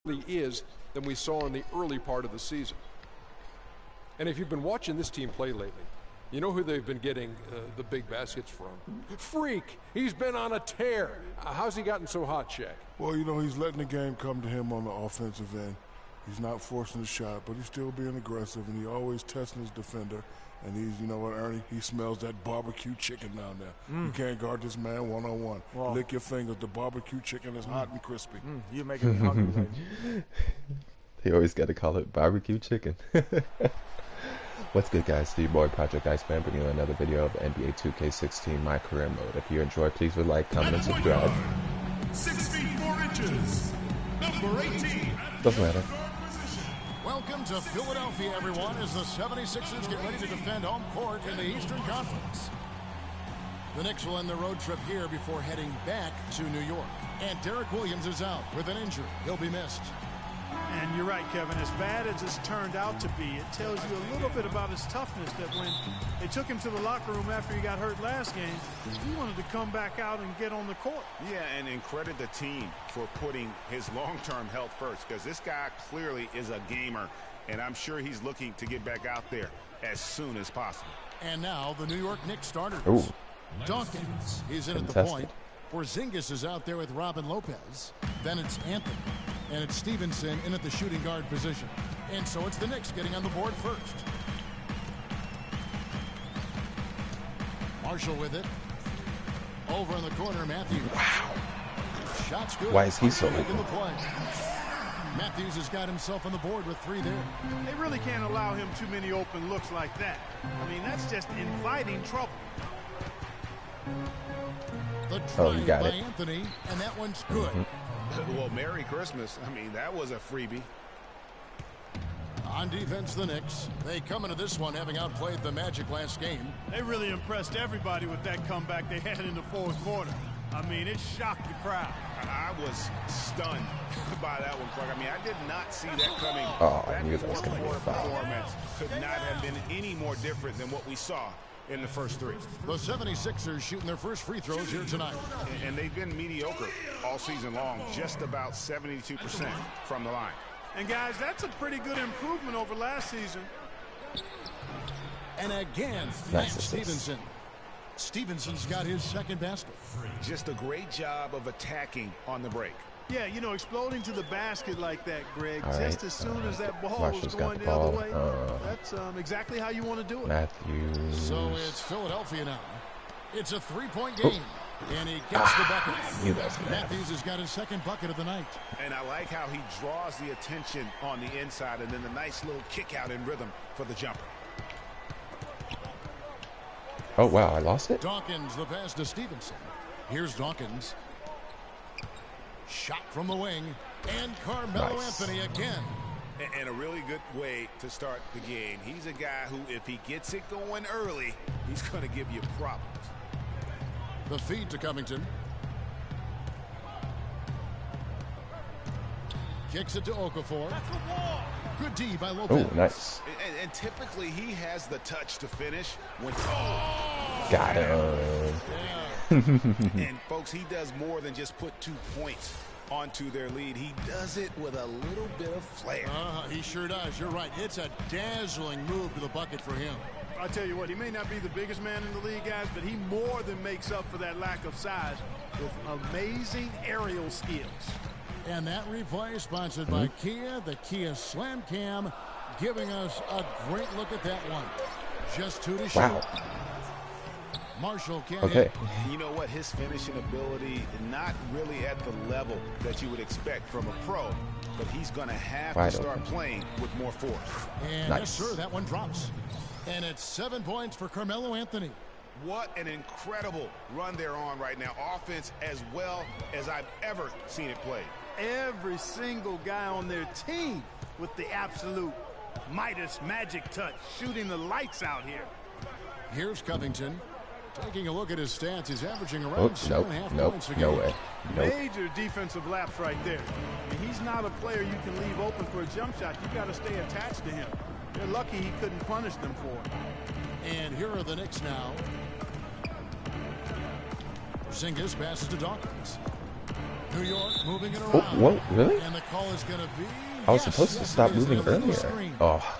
is than we saw in the early part of the season. And if you've been watching this team play lately, you know who they've been getting the big baskets from? Freak! He's been on a tear. How's he gotten so hot, Shaq? Well, you know, he's letting the game come to him on the offensive end. He's not forcing the shot, but he's still being aggressive, and he's always testing his defender. And he's, you know what, Ernie? He smells that barbecue chicken down there. You can't guard this man one-on-one. Well, lick your fingers. The barbecue chicken is hot and crispy. You're making me hungry, lady. They always got to call it barbecue chicken. What's good, guys? Steve Boy, Project Iceman, bringing you another video of NBA2K16, my career mode. If you enjoy, please would like, comment, and subscribe. 6 feet 4 inches, number 18. Doesn't matter. Welcome to Philadelphia, everyone, as the 76ers get ready to defend home court in the Eastern Conference. The Knicks will end their road trip here before heading back to New York. And Derek Williams is out with an injury. He'll be missed. And you're right, Kevin. As bad as it's turned out to be, it tells you a little bit about his toughness, that when they took him to the locker room after he got hurt last game, he wanted to come back out and get on the court. Yeah, and credit the team for putting his long-term health first, because this guy clearly is a gamer, and I'm sure he's looking to get back out there as soon as possible. And now the New York Knicks starters. Ooh. Dawkins is in at the Contested. point. Porzingis is out there with Robin Lopez. Then it's Anthony. And it's Stevenson in at the shooting guard position. And so it's the Knicks getting on the board first. Marshall with it. Over in the corner, Matthews. Wow. Shots good. Why is he so in the play? Matthews has got himself on the board with 3 there. They really can't allow him too many open looks like that. I mean, that's just inviting trouble. The Oh, you drive got by it. Anthony, and that one's good. Well, Merry Christmas. I mean, that was a freebie. On defense, the Knicks. They come into this one having outplayed the Magic last game. They really impressed everybody with that comeback they had in the fourth quarter. I mean, it shocked the crowd. I was stunned by that one, Clark. I mean, I did not see that coming. Oh, I That knew that was going to be a fourth foul. performance could not have been any more different than what we saw in the first 3. The 76ers shooting their first free throws here tonight. And they've been mediocre all season long, just about 72% from the line. And, guys, that's a pretty good improvement over last season. And again, Nice Lance assist. Stevenson. Stevenson's got his second basket. Just a great job of attacking on the break. Yeah, you know, exploding to the basket like that, Greg, All just right. as soon as that ball Marshall's was got going the the other ball. way, that's exactly how you want to do it. Matthews. So it's Philadelphia now. It's a 3-point game. And he gets the bucket. I knew that was gonna happen. Matthews has got his second bucket of the night. And I like how he draws the attention on the inside, and then the nice little kick out in rhythm for the jumper. Oh, wow, I lost it? Dawkins, the pass to Stevenson. Here's Dawkins. Shot from the wing. And Carmelo Nice. Anthony again. And a really good way to start the game. He's a guy who, if he gets it going early, he's going to give you problems. The feed to Covington. Kicks it to Okafor. Good D by Lopez. Oh, nice. And typically he has the touch to finish when Got him. and folks, he does more than just put 2 points onto their lead. He does it with a little bit of flair. He sure does. You're right. It's a dazzling move to the bucket for him. I'll tell you what, he may not be the biggest man in the league, guys, but he more than makes up for that lack of size with amazing aerial skills. And that replay sponsored by Kia, the Kia Slam Cam, giving us a great look at that one. Just 2 to shoot. Wow. Marshall can't Okay. hit. You know what? His finishing ability, not really at the level that you would expect from a pro, but he's going to have Wide to start open. playing with more force. And Nice. yes, sir, that one drops. And it's 7 points for Carmelo Anthony. What an incredible run they're on right now. Offense as well as I've ever seen it played. Every single guy on their team with the absolute Midas magic touch, shooting the lights out here. Here's Covington. Taking a look at his stats, he's averaging around Oh, 7.5 nope, points a no game. way. Nope. Major defensive lapse right there. I mean, he's not a player you can leave open for a jump shot. You got to stay attached to him. They're lucky he couldn't punish them for it. And here are the Knicks now. Porzingis passes to Dawkins. New York moving it around. Oh, whoa, really? And the call is going to be... I was supposed to stop moving earlier. Oh.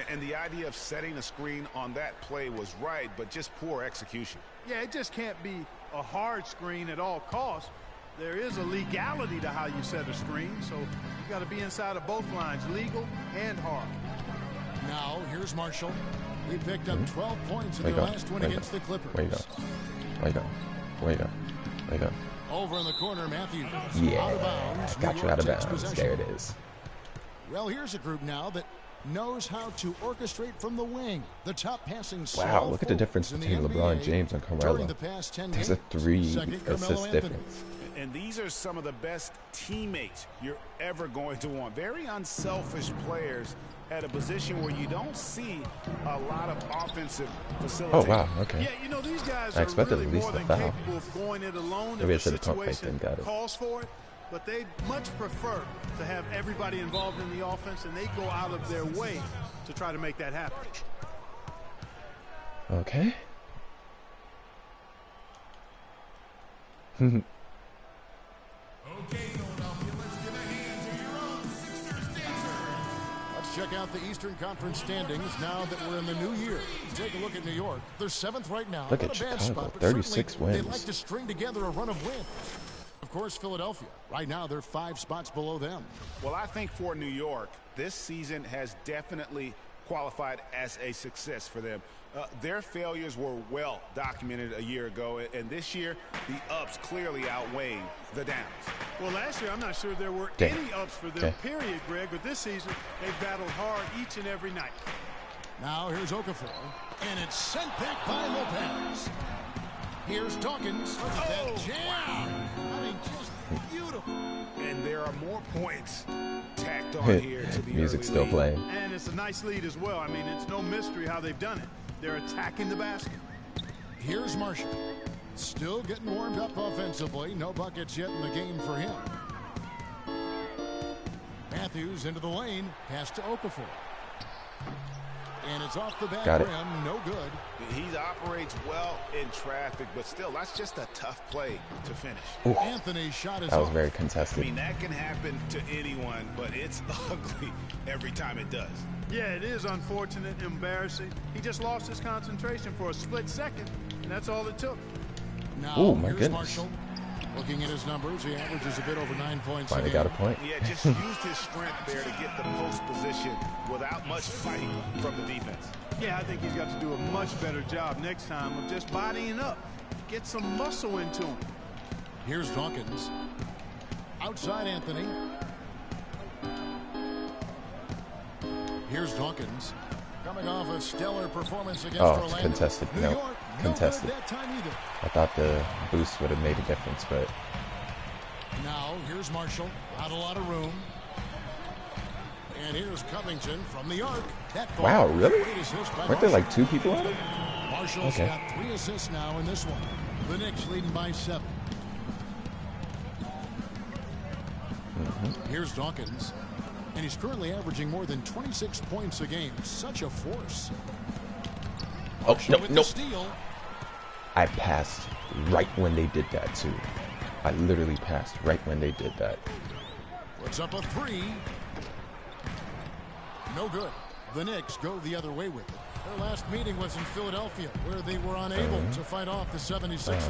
And the idea of setting a screen on that play was right, but just poor execution. Yeah, it just can't be a hard screen at all costs. There is a legality to how you set a screen, so you got to be inside of both lines, legal and hard. Now, here's Marshall. He picked up 12 points in their last win against the Clippers. Way to go. Over in the corner, Matthews. Yeah, out of bounds. got you out of bounds. There it is. Well, here's a group now that knows how to orchestrate from the wing. The top passing. Wow, look at the difference between LeBron James and Carmelo. There's a 3-assist difference. And these are some of the best teammates you're ever going to want. Very unselfish players at a position where you don't see a lot of offensive facilitation. Oh, wow, okay. Yeah, you know, these guys I expected are really at least more a than foul. capable of going it alone Maybe I if the should have pump faked situation and got it. calls for it. But they much prefer to have everybody involved in the offense, and they go out of their way to try to make that happen. Okay. Okay, Philadelphia, let's get a hand to your own Sixers dancer. Let's check out the Eastern Conference standings now that we're in the new year. Take a look at New York. They're 7th right now. Look Not at a bad Chicago, spot, but 36 certainly wins. They'd like to string together a run of wins. Of course, Philadelphia. Right now, they're 5 spots below them. Well, I think for New York, this season has definitely qualified as a success for them. Their failures were well documented a year ago, and this year, the ups clearly outweighing the downs. Well, last year, I'm not sure there were any ups for them, period, Greg, but this season, they've battled hard each and every night. Now, here's Okafor, and it's sent back by Lopez. Here's Dawkins. Look at that jam. I mean, just beautiful. And there are more points tacked on here to the Music's still playing. And it's a nice lead as well. I mean, it's no mystery how they've done it. They're attacking the basket. Here's Marshall. Still getting warmed up offensively. No buckets yet in the game for him. Matthews into the lane. Pass to Okafor. And it's off the back rim. No good. He operates well in traffic, but still, that's just a tough play to finish. Ooh, Anthony's shot is that was off. very contested. I mean, that can happen to anyone, but it's ugly every time it does. Yeah, it is unfortunate, embarrassing. He just lost his concentration for a split second, and that's all it took. Now, oh, my here's goodness. Marshall. Looking at his numbers, he averages a bit over 9 points. Finally got a point. Yeah, just used his strength there to get the post position without much fight from the defense. Yeah, I think he's got to do a much better job next time of just bodying up. Get some muscle into him. Here's Dawkins. Outside Anthony. Here's Dawkins. Coming off a stellar performance against Orlando. Contested. New York, contested. no good that time either. I thought the boost would have made a difference, but... Now, here's Marshall. Not a lot of room. And here's Covington from the arc. That ball, wow, really? Weren't there like 2 people on it? Marshall's got 3 assists now in this one. The Knicks leading by 7. Here's Dawkins. And he's currently averaging more than 26 points a game. Such a force. Oh, no. Steal. I passed right when they did that, too. I literally passed right when they did that. Puts up a 3. No good. The Knicks go the other way with it. Their last meeting was in Philadelphia, where they were unable to fight off the 76ers.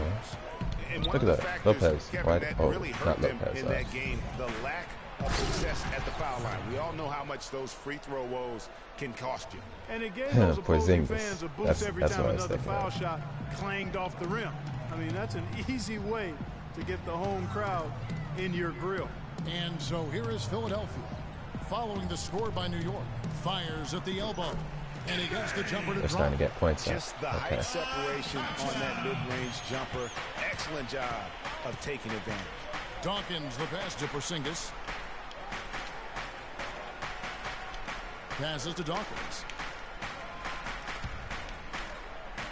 And one Look of at the that. factors, Lopez. Kevin, that really hurt not them Lopez. in that game, the lack of success at the foul line. We all know how much those free throw woes can cost you. And it gave those opposing Porzingis. fans a boost every time what I was another thinking foul of. shot clanged off the rim. I mean, that's an easy way to get the home crowd in your grill. And so here is Philadelphia. Following the score by New York. Fires at the elbow. And he gets the jumper to They're drop. starting to get points up. Just the height separation on that mid-range jumper. Excellent job of taking advantage. Dawkins, the pass to Porzingis. Passes to Dawkins.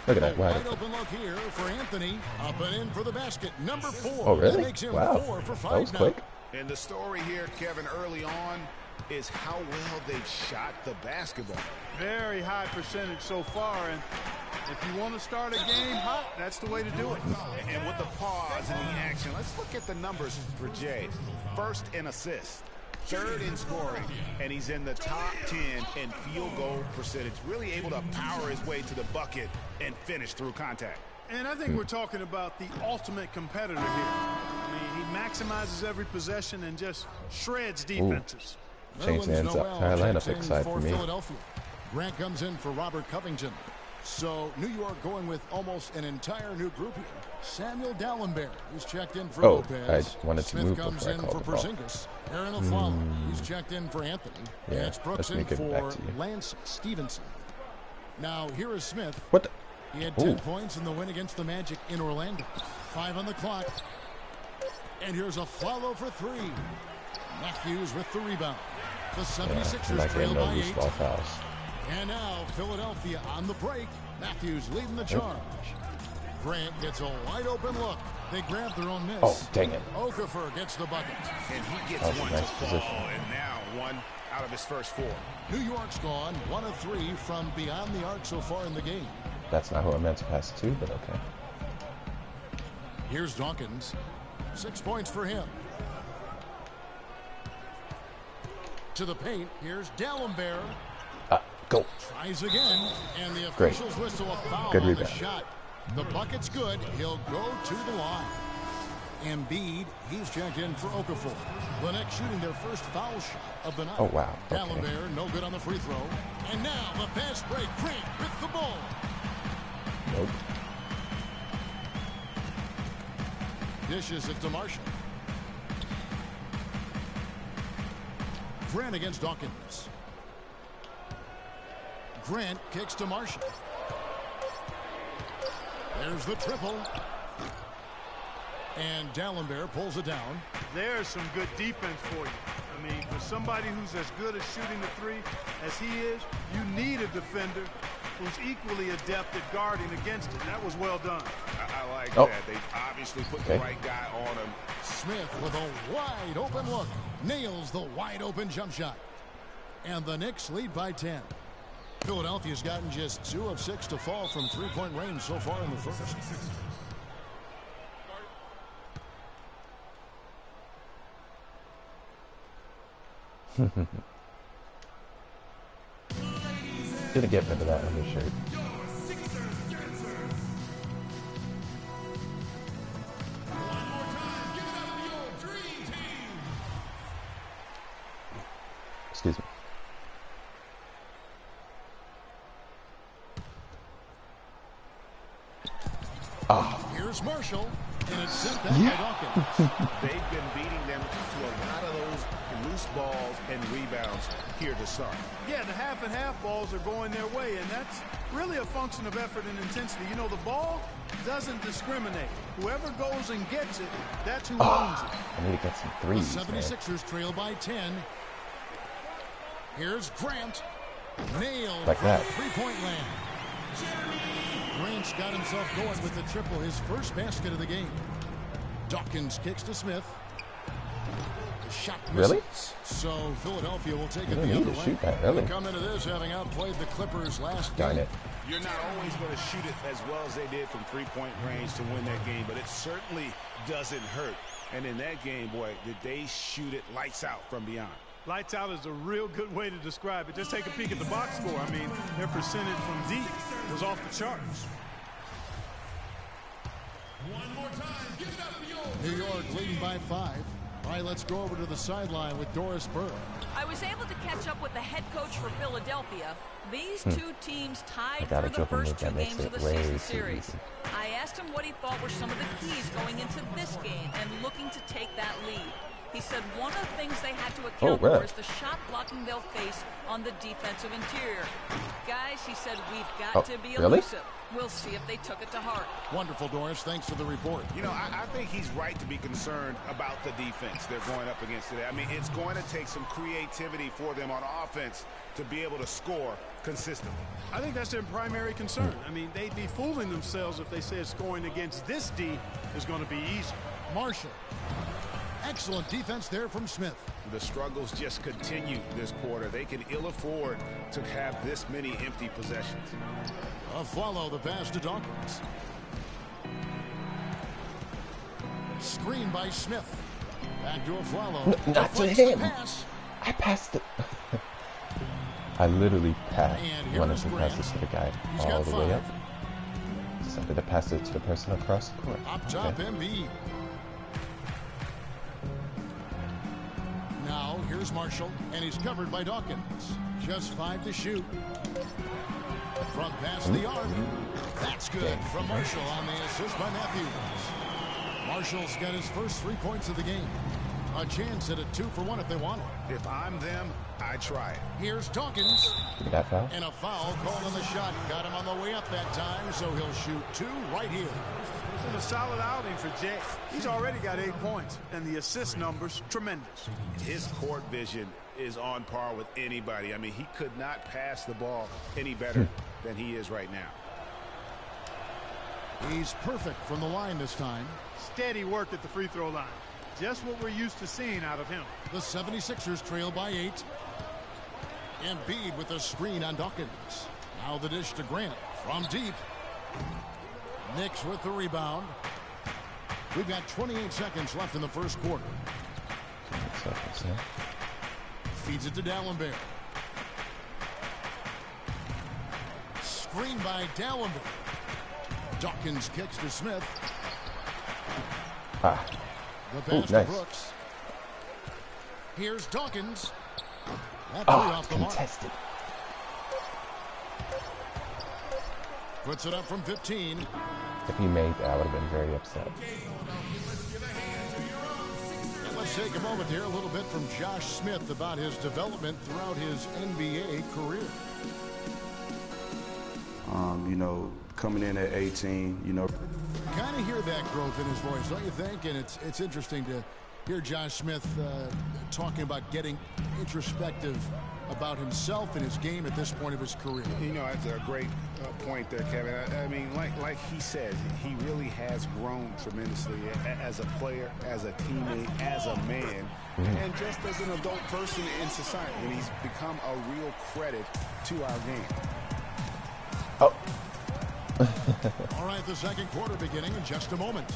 Look at that. Wide open look here for Anthony. Up and in for the basket. Number 4. Oh, really? That makes him Wow. 4 for 5 That was now. quick. And the story here, Kevin, early on is how well they've shot the basketball. Very high percentage so far, and If you want to start a game hot, that's the way to do it. And with the pause and the action, let's look at the numbers for Jay. First in assists, third in scoring, and he's in the top 10 in field goal percentage. Really able to power his way to the bucket and finish through contact. And I think we're talking about the ultimate competitor here. I mean, he maximizes every possession and just shreds defenses. Change the entire lineup side for me. Philadelphia. Grant comes in for Robert Covington. So New York going with almost an entire new group here. Samuel Dallenberg, who's checked in for Lopez. I wanted to Smith move comes before I in called for the ball. Porzingis. Aaron Aflalo, he's checked in for Anthony. Yeah, That's Brooks let me in give it back for to you. Lance Stevenson. Now here is Smith. What the? He had 10 points in the win against the Magic in Orlando. 5 on the clock. And here's a follow for 3. Matthews with the rebound. The 76ers like trail no by loose 8. ball fouls. And now Philadelphia on the break. Matthews leading the charge. Grant gets a wide open look. They grab their own miss. Oh, dang it. Okafor gets the bucket. And he gets That was a one nice to fall, position. and now one out of his first 4. New York's gone 1 of 3 from beyond the arc so far in the game. That's not who I meant to pass to, but okay. Here's Dawkins. 6 points for him. To the paint. Here's Dallenberg. Go. Tries again, and the Great. officials whistle a foul Good on the rebound. shot. The bucket's good. He'll go to the line. Embiid, he's checked in for Okafor. The Knicks shooting their first foul shot of the night. Oh, wow. Okay. Dallenberg, no good on the free throw. And now the pass break. Grant with the ball. Nope. Dishes it to Marshall. Grant against Dawkins. Grant kicks to Marshall. There's the triple. And Dallenberg pulls it down. There's some good defense for you. I mean, for somebody who's as good at shooting the 3 as he is, you need a defender who's equally adept at guarding against it. That was well done. I like Oh. that. They obviously put the right guy on him. Smith with a wide open look. Nails the wide open jump shot. And the Knicks lead by 10. Philadelphia's gotten just 2 of 6 to fall from 3-point range so far in the first. Didn't get rid of that undershirt. Excuse me. Here's Marshall, and it's sent back by Dawkins. They've been beating them to a lot of those loose balls and rebounds here to start. Yeah, the half and half balls are going their way, and that's really a function of effort and intensity. You know, the ball doesn't discriminate. Whoever goes and gets it, that's who owns it. I need to get some The threes, man. 76ers trail by 10. Here's Grant. Nailed Like from that. three-point land. Grant's got himself going with the triple, his first basket of the game. Dawkins kicks to Smith. The shot misses. Really? So Philadelphia will take You it don't the need other to way. shoot that, really. They come into this having outplayed the Clippers last Darn game. it. You're not always going to shoot it as well as they did from three-point range to win that game, but it certainly doesn't hurt. And in that game, boy, did they shoot it lights out from beyond. Lights out is a real good way to describe it. Just take a peek at the box score. I mean, their percentage from deep was off the charts. One more time. Give it up for yours. New York leading by 5. All right, let's go over to the sideline with Doris Burke. I was able to catch up with the head coach for Philadelphia. These two teams tied got a for the triple first move 2 that makes games of it the way season too series. easy. I asked him what he thought were some of the keys going into this game and looking to take that lead. He said one of the things they had to account really? for is the shot blocking they'll face on the defensive interior. Guys, he said, we've got to be really? elusive. We'll see if they took it to heart. Wonderful, Doris. Thanks for the report. You know, I think he's right to be concerned about the defense they're going up against today. I mean, it's going to take some creativity for them on offense to be able to score consistently. I think that's their primary concern. I mean, they'd be fooling themselves if they said scoring against this D is going to be easy. Marshall. Excellent defense there from Smith. The struggles just continue this quarter. They can ill afford to have this many empty possessions. Follow the pass to Dawkins. Screen by Smith. Back to Aflalo. Not to him. I passed it. I literally wanted to pass this to the guy all the way up. Decided to pass it to the person across the court. Up top, Embiid. Now, here's Marshall, and he's covered by Dawkins. Just 5 to shoot. From past the arc. That's good from Marshall on the assist by Matthews. Marshall's got his first 3 points of the game. A chance at a 2 for 1 if they want it. If I'm them, I try it. Here's Dawkins. That foul? And a foul called on the shot. Got him on the way up that time, so he'll shoot 2 right here. It's been a solid outing for Jay. He's already got 8 points, and the assist numbers tremendous. His court vision is on par with anybody. I mean, he could not pass the ball any better than he is right now. He's perfect from the line this time. Steady work at the free throw line. Just what we're used to seeing out of him. The 76ers trail by 8. Embiid with a screen on Dawkins. Now the dish to Grant from deep. Knicks with the rebound. We've got 28 seconds left in the first quarter. Feeds it to Dallenberg. Screen by Dallenberg. Dawkins kicks to Smith. The pass to Brooks. Here's Dawkins. That three off the mark. Contested. Puts it up from 15. If he made that, I would have been very upset. And let's take a moment here, a little bit from Josh Smith about his development throughout his NBA career. You know, coming in at 18, you know. Kind of hear that growth in his voice, don't you think? And it's interesting to hear Josh Smith talking about getting introspective about himself and his game at this point of his career. You know, that's a great point there, Kevin. I mean, like he said, he really has grown tremendously as a player, as a teammate, as a man, and just as an adult person in society. And he's become a real credit to our game. Oh. All right, the second quarter beginning in just a moment.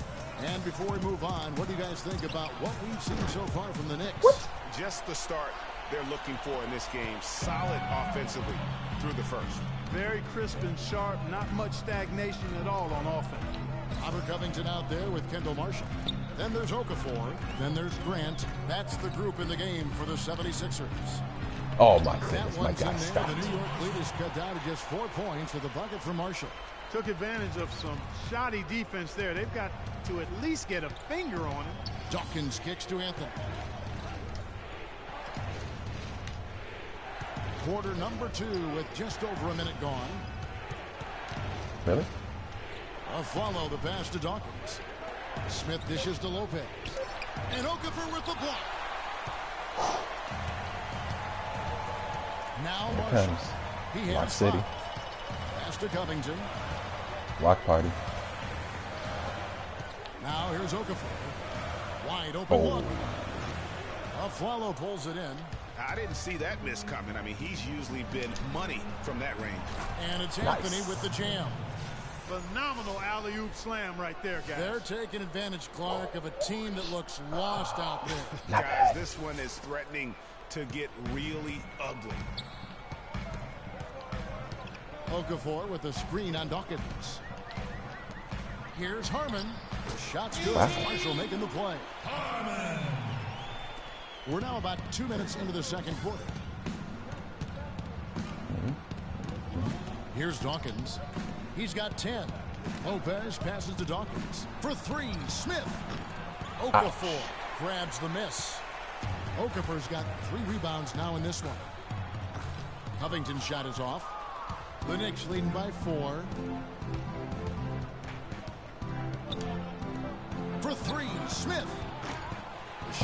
And before we move on, what do you guys think about what we've seen so far from the Knicks? What? Just the start they're looking for in this game. Solid offensively through the first. Very crisp and sharp, not much stagnation at all on offense. Robert Covington out there with Kendall Marshall. Then there's Okafor. Then there's Grant. That's the group in the game for the 76ers. Oh my goodness, my God, stop. The New York lead is cut down to just 4 points with a bucket from Marshall. Took advantage of some shoddy defense there. They've got to at least get a finger on him. Dawkins kicks to Anthony. Quarter number 2 with just over a minute gone. Really? Follow the pass to Dawkins. Smith dishes to Lopez. And Okafor with the block. Now Marshall. He has Lock City. Pass to Covington. Block party. Now here's Okafor. Wide open look. Aflalo pulls it in. I didn't see that miss coming. I mean, he's usually been money from that range. And it's Anthony with the jam. Phenomenal alley-oop slam right there, guys. They're taking advantage, Clark, of a team that looks lost out there. Guys, this one is threatening to get really ugly. Okafor with a screen on Dawkins. Here's Harmon. The shot's good. Wow. Marshall making the play. Harmon. We're now about 2 minutes into the second quarter. Here's Dawkins. He's got 10. Lopez passes to Dawkins. For 3, Smith. Okafor grabs the miss. Okafor's got 3 rebounds now in this one. Covington's shot is off. The Knicks leading by 4. For 3, Smith.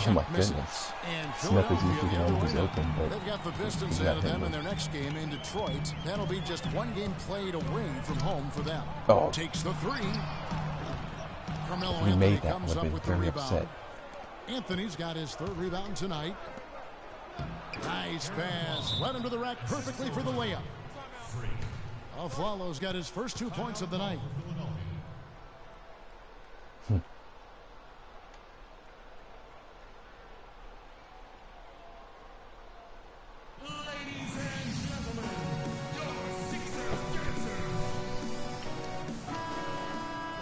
Oh my goodness. And Smith is usually always open, but they've got the Pistons ahead of them in their next game in Detroit. That'll be just 1 game played away from home for them. Takes the 3. Carmelo he Anthony made that comes would up have with been the very rebound. upset. Anthony's got his 3rd rebound tonight. Nice pass. Right into the rack perfectly for the layup. Aflalo's got his first 2 points of the night.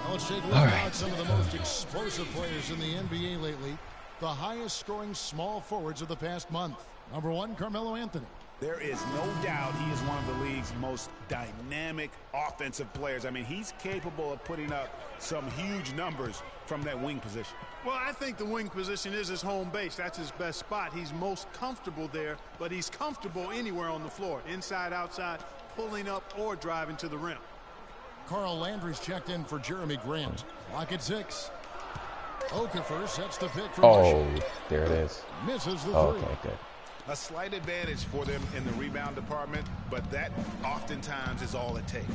Let's take a look at some of the most explosive players in the NBA lately. The highest scoring small forwards of the past month. Number 1, Carmelo Anthony. There is no doubt he is one of the league's most dynamic offensive players. I mean, he's capable of putting up some huge numbers from that wing position. Well, I think the wing position is his home base. That's his best spot. He's most comfortable there, but he's comfortable anywhere on the floor. Inside, outside, pulling up or driving to the rim. Carl Landry's checked in for Jeremy Grant. Lock at 6. Okafor sets the pick for Marshall. There it is. Misses the 3. Okay, good. A slight advantage for them in the rebound department, but that oftentimes is all it takes.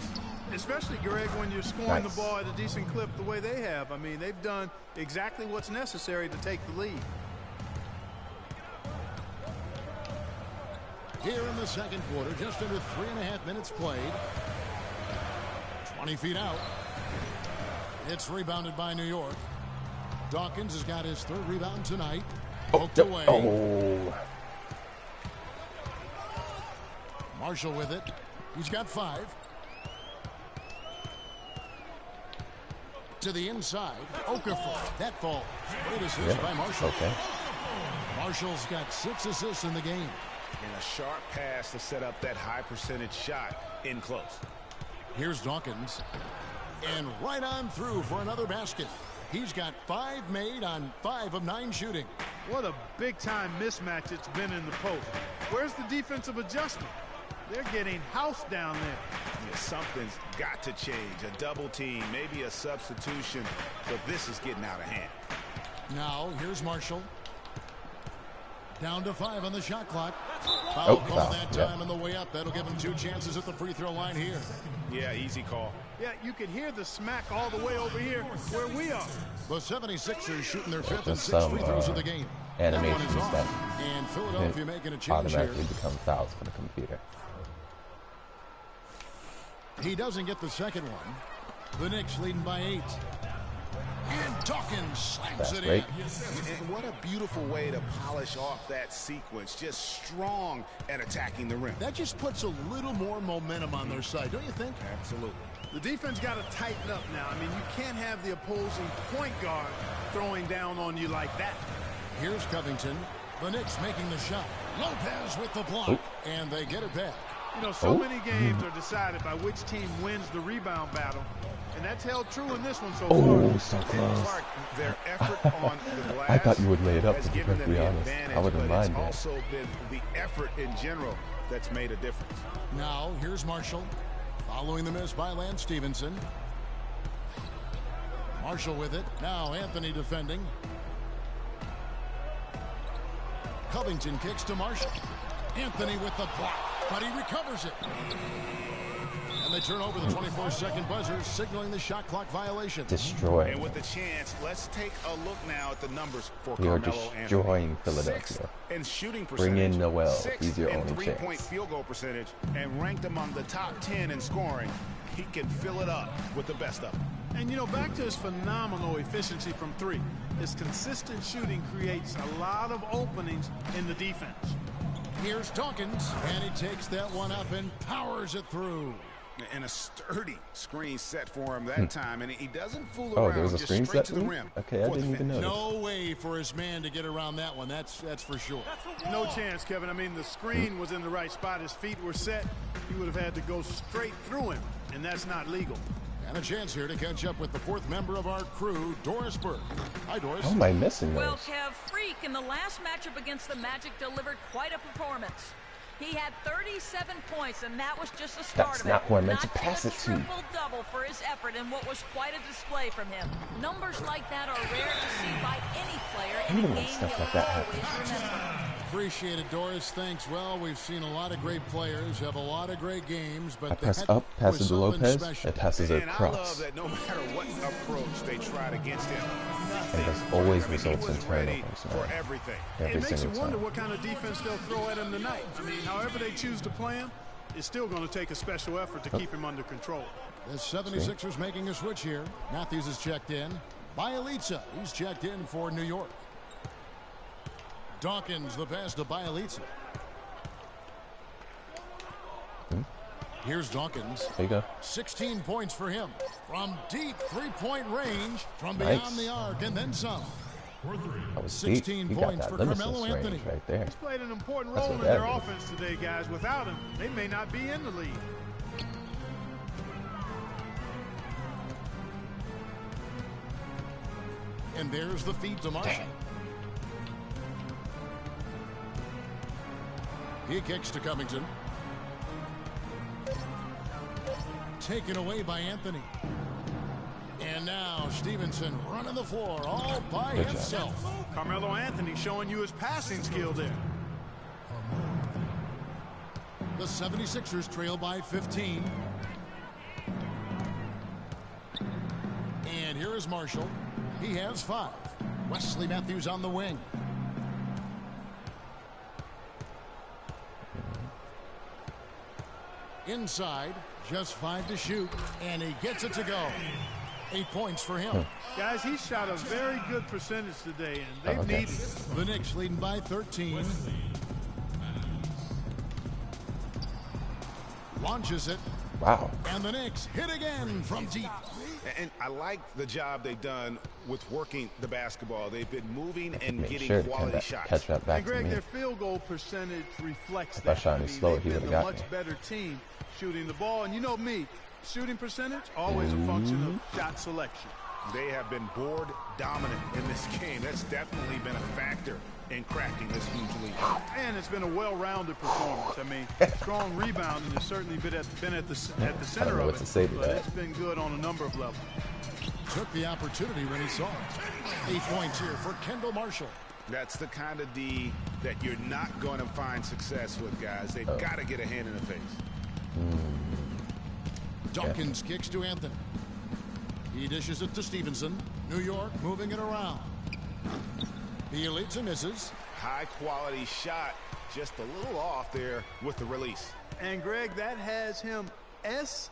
Especially, Greg, when you're scoring the ball at a decent clip the way they have. I mean, they've done exactly what's necessary to take the lead. Here in the second quarter, just under 3.5 minutes played. 20 feet out. It's rebounded by New York. Dawkins has got his 3rd rebound tonight. Poked away. Marshall with it. He's got 5. To the inside. Okafor. That falls. Great assist by Marshall. Okay. Marshall's got 6 assists in the game. And a sharp pass to set up that high percentage shot in close. Here's Dawkins. And right on through for another basket. He's got 5 made on 5 of 9 shooting. What a big-time mismatch it's been in the post. Where's the defensive adjustment? They're getting housed down there. Yeah, something's got to change. A double team, maybe a substitution, but this is getting out of hand. Now, here's Marshall. Down to 5 on the shot clock. Foul call that time on the way up. That'll give him 2 chances at the free throw line here. Yeah, easy call. Yeah, you can hear the smack all the way over here where we are. The 76ers shooting their 5th and 6th free throws of the game. Animations that and Philadelphia making a change automatically here. become fouls for the computer. He doesn't get the second one. The Knicks leading by 8. And Dawkins slams it in. And what a beautiful way to polish off that sequence. Just strong at attacking the rim. That just puts a little more momentum on their side, don't you think? Absolutely. The defense got to tighten up now. I mean, you can't have the opposing point guard throwing down on you like that. Here's Covington. The Knicks making the shot. Lopez with the block. And they get it back. You know, so many games are decided by which team wins the rebound battle. And that's held true in this one so far. So close. Clark, their effort on the glass I thought you would lay it up, has to be given them perfectly the honest. advantage, I wouldn't but mind it's that. also been the effort in general that's made a difference. Now, here's Marshall. Following the miss by Lance Stevenson. Marshall with it. Now Anthony defending. Covington kicks to Marshall. Anthony with the block, but he recovers it. And they turn over the 24-second buzzer, signaling the shot clock violation. Destroy. And with the chance, let's take a look now at the numbers for We are Carmelo destroying Anthony. Philadelphia. 6th in shooting percentage. Bring in Noel. 6th He's your in only three-point chance. field goal percentage, and ranked among the top 10 in scoring. He can fill it up with the best of them. And, you know, back to his phenomenal efficiency from 3. His consistent shooting creates a lot of openings in the defense. Here's Dawkins, and he takes that one up and powers it through. And a sturdy screen set for him that time, and he doesn't fool Oh, around. there was a just screen straight set to the for me? rim. Okay, I for the didn't even finish. notice. No way for his man to get around that one. That's for sure. No chance, Kevin. I mean, the screen was in the right spot. His feet were set. He would have had to go straight through him, and that's not legal. And a chance here to catch up with the 4th member of our crew, Doris Burke. Hi, Doris. How am I missing Well, those? Kev, Freak in the last matchup against the Magic delivered quite a performance. He had 37 points, and that was just the start That's of it. not who I meant to pass Not it to. even a triple-double for his effort in what was quite a display from him. Numbers like that are rare to see by any player in a Even when game stuff he'll like that always remember. Appreciate it, Doris. Thanks. Well, we've seen a lot of great players have a lot of great games, but I press that up, passes was to something Lopez, special. it passes it And I love across. that no matter what approach they tried against him, And this always results in turnovers, for man. everything. Every It makes you single wonder time. what kind of defense they'll throw at him tonight. I mean, however they choose to play him, it's still going to take a special effort to keep him under control. The 76ers making a switch here. Matthews is checked in. Bielitsa, he's checked in for New York. Dawkins, the pass to Bielitsa. Here's Dawkins. There you go. 16 points for him. From deep three-point range, from Nice. beyond the arc, and then some. That was deep. 16 He got points that for limitless Carmelo range Anthony. right there. He's played an important That's role what in their that is. offense today, guys. Without him, they may not be in the league. And there's the feed to Marshall. He kicks to Covington. Taken away by Anthony. And now Stevenson running the floor all by Good job. himself. Carmelo Anthony showing you his passing skill there. The 76ers trail by 15. And here is Marshall. He has 5. Wesley Matthews on the wing. Inside, just 5 to shoot, and he gets it to go. 8 points for him. Guys, he shot a very good percentage today, and they've Okay. needed it. The Knicks leading by 13. Launches it, Wow. and the Knicks hit again from deep. And I like the job they've done with working the basketball. They've been moving and Make getting sure to quality catch shots. that back And to Greg, me. their field goal percentage reflects If I that. shot him slow, he they've would've been a got much me. better team shooting the ball. And you know me, shooting percentage, always a function of shot selection. They have been board dominant in this game. That's definitely been a factor in crafting this huge lead. And it's been a well-rounded performance. I mean, strong rebounding has certainly been at the center know of what it, to say to but that. it's been good on a number of levels. Took the opportunity when he saw it. 8 points here for Kendall Marshall. That's the kind of D that you're not going to find success with, guys. They've got to get a hand in the face. Dawkins kicks to Anthony. He dishes it to Stevenson. New York moving it around. Bielitsa misses. High quality shot, just a little off there with the release. And Greg, that has him SHHing,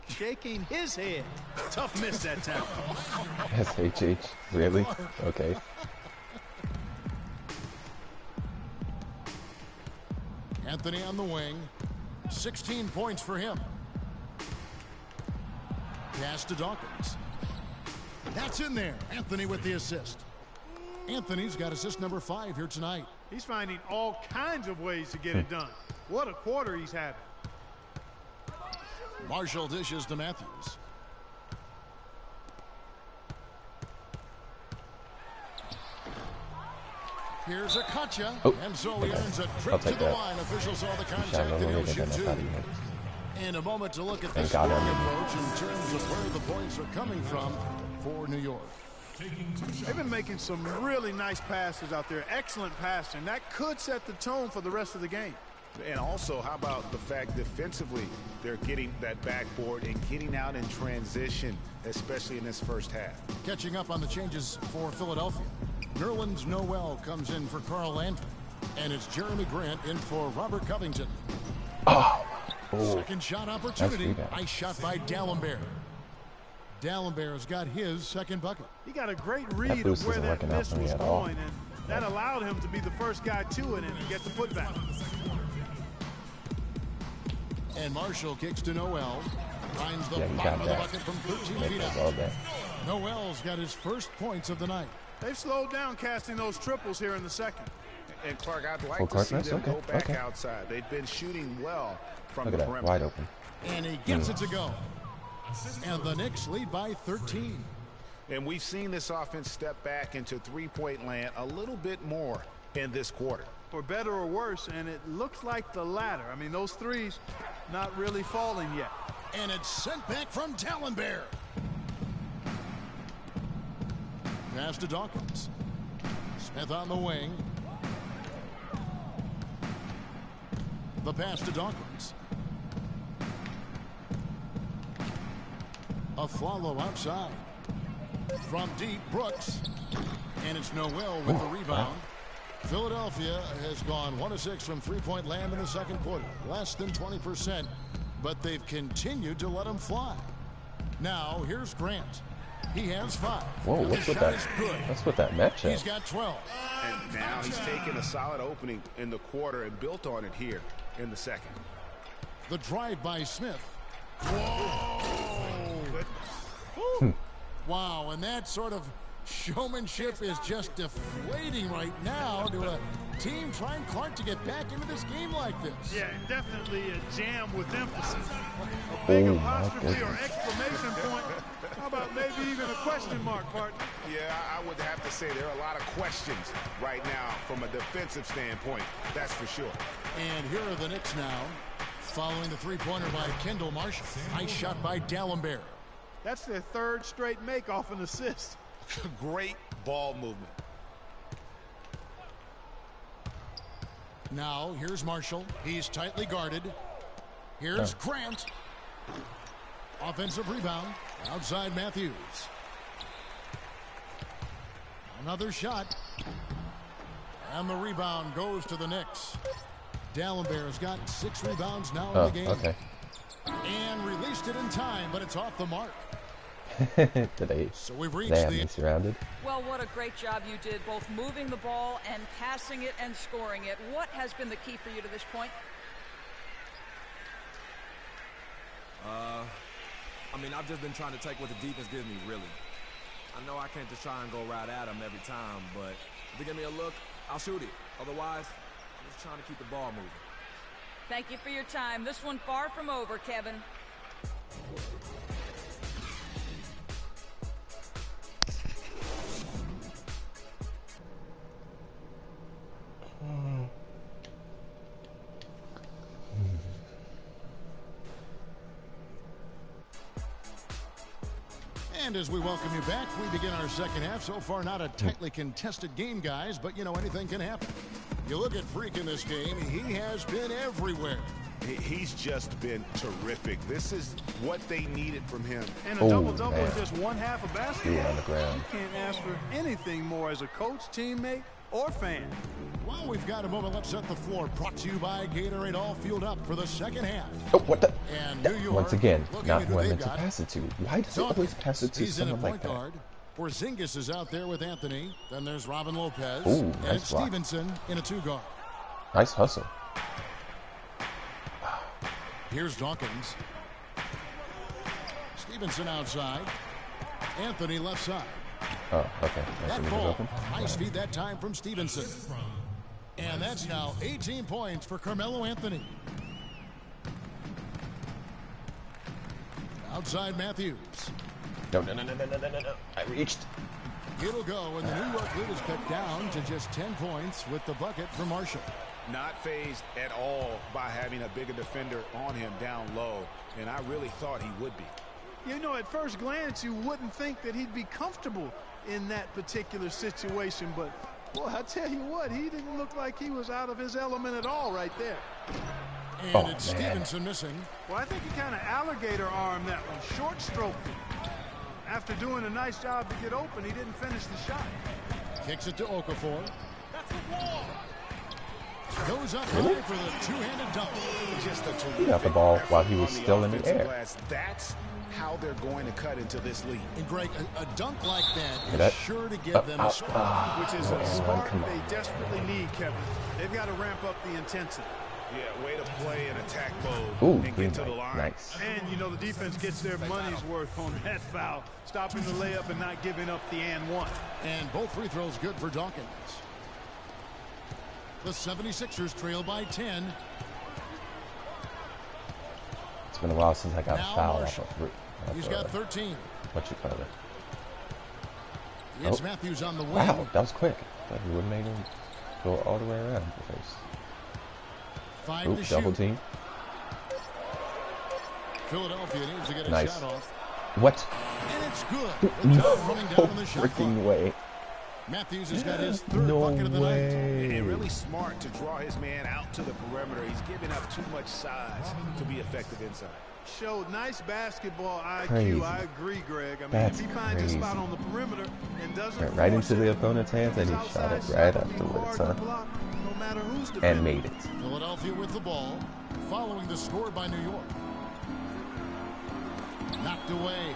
shaking his head. Tough miss that time. SHH, really? Okay. Anthony on the wing. 16 points for him. Pass to Dawkins. That's in there. Anthony with the assist. Anthony's got assist number 5 here tonight. He's finding all kinds of ways to get it done. What a quarter he's having. Marshall dishes to Matthews. Here's a Katcha, and so he earns a trip to the line. Officials saw the contact, and he'll shoot 2. In a moment to look at the scoring approach in terms of where the points are coming from for New York. They've been making some really nice passes out there. Excellent passing. That could set the tone for the rest of the game. And also, how about the fact defensively, they're getting that backboard and getting out in transition, especially in this first half. Catching up on the changes for Philadelphia. Nerlens Noel comes in for Carl Landry. And it's Jeremy Grant in for Robert Covington. Oh. Second shot opportunity. Nice shot by Dalembert. Dalembert's got his second bucket. He got a great read of where that miss was at all. going, and that allowed him to be the first guy to it and get the putback. And Marshall kicks to Noel. Finds the Yeah, he bottom got of the that. bucket from 13 feet That's all out. day. Noel's got his first points of the night. They've slowed down casting those triples here in the second. And Clark, I'd like Full to court see press? them Okay, go back okay. outside. They've been shooting well from Look the at that, perimeter. wide open. And he gets it to go. And the Knicks lead by 13. And we've seen this offense step back into three-point land a little bit more in this quarter. For better or worse, and it looks like the latter. I mean, those threes not really falling yet. And it's sent back from Dalembert. Pass to Dawkins. Smith on the wing. The pass to Dawkins. A follow outside. From deep, Brooks. And it's Noel with the rebound. Philadelphia has gone 1 of 6 from three-point land in the second quarter. Less than 20%, but they've continued to let them fly. Now, here's Grant. He has 5. Whoa, what's with that? What's with that matchup? He's got 12. And now he's taken a solid opening in the quarter and built on it here in the second. The drive by Smith. Whoa! Wow, and that sort of showmanship is just deflating right now to a team trying Clark to get back into this game like this. Yeah, definitely a jam with emphasis. A big apostrophe or exclamation point. How about maybe even a question mark, partner? Yeah, I would have to say there are a lot of questions right now from a defensive standpoint. That's for sure. And here are the Knicks now. Following the three-pointer by Kendall Marshall. Nice shot by D'Alembert. That's their third straight make off an assist. Great ball movement. Now, here's Marshall. He's tightly guarded. Here's Grant. Offensive rebound. Outside Matthews. Another shot. And the rebound goes to the Knicks. D'Alembert's got 6 rebounds now in the game. Okay. And released it in time, but it's off the mark. So we've reached the surrounded. Well, what a great job you did, both moving the ball and passing it and scoring it. What has been the key for you to this point? I mean, I've just been trying to take what the defense gives me, really. I know I can't just try and go right at them every time, but if they give me a look, I'll shoot it. Otherwise, I'm just trying to keep the ball moving. Thank you for your time. This one far from over, Kevin. And as we welcome you back, we begin our second half. So far, not a tightly contested game, guys, but, you know, anything can happen. You look at Freak in this game, he has been everywhere. He's just been terrific. This is what they needed from him. And a double-double in just one half of basketball. On the ground. You can't ask for anything more as a coach, teammate, or fan. Well, we've got a moment. Let's set the floor. Brought to you by Gatorade. All fueled up for the second half. Oh, what the? And New York, once again, not who who I they've meant to got. pass it to. Why does it always pass it to He's in a someone like point that? guard. Porzingis is out there with Anthony. Then there's Robin Lopez. Ooh, and nice block. Stevenson in a 2-guard. Nice hustle. Here's Dawkins. Stevenson outside. Anthony left side. Oh, okay. That ball. Nice feed that time from Stevenson. And that's now 18 points for Carmelo Anthony. Outside Matthews. No. I reached. It'll go, and the New York lead is cut down to just 10 points with the bucket for Marshall. Not phased at all by having a bigger defender on him down low, and I really thought he would be. You know, at first glance, you wouldn't think that he'd be comfortable in that particular situation, but, boy, I tell you what, he didn't look like he was out of his element at all right there. And it's Stevenson missing. Well, I think he kind of alligator armed that one, short stroked it. After doing a nice job to get open, he didn't finish the shot. Kicks it to Okafor. That's the wall. Goes up high for the two-handed dunk. Just a terrific He got the ball while he was on the still in the offensive air. glass. That's how they're going to cut into this lead. And Greg, a dunk like that that? is sure to give them a spark. Which is a spark they desperately need, Kevin. They've got to ramp up the intensity. Yeah, way to play in attack mode Ooh, and green get to the light. line. Nice. And, you know, the defense gets their money's worth on that foul, stopping the layup and not giving up the and one. And both free throws good for Dawkins. The 76ers trail by 10. It's been a while since I got Now a foul Marshall. off He's of got 13. what you call it. It's Oh. Matthews on the wing. Wow, that was quick. Thought he would have made him go all the way around first. 5 Oop, to double shoot. team. Philadelphia needs to get a Nice. shot off. What? And it's good. No Running down in the shot freaking clock. way. Matthews has got his third bucket of the night. And really smart to draw his man out to the perimeter. He's giving up too much size to be effective inside. Showed nice basketball IQ. Crazy. I agree, Greg. I mean, That's if he finds crazy. a spot on the perimeter and doesn't Right force into the it, opponent's hands, and he shot it right afterwards, huh? No matter who's And defending. made it. Philadelphia with the ball, following the score by New York. Knocked away.